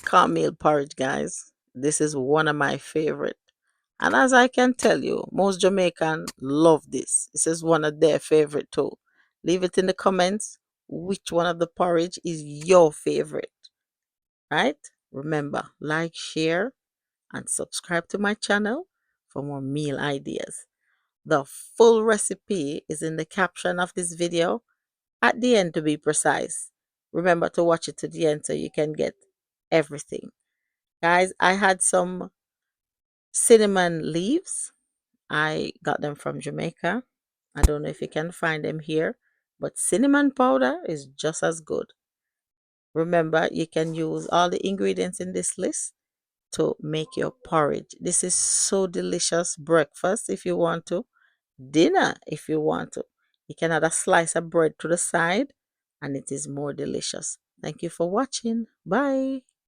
cornmeal porridge, guys. This is one of my favorite. And as I can tell you, most Jamaican love this. This is one of their favorite too. Leave it in the comments which one of the porridge is your favorite, right? Remember, like, share, and subscribe to my channel for more meal ideas. The full recipe is in the caption of this video, at the end to be precise. Remember to watch it to the end so you can get everything. Guys, I had some cinnamon leaves. I got them from Jamaica. I don't know if you can find them here, but cinnamon powder is just as good. Remember, you can use all the ingredients in this list to make your porridge. This is so delicious. Breakfast if you want to, dinner if you want to. You can add a slice of bread to the side and it is more delicious. Thank you for watching. Bye.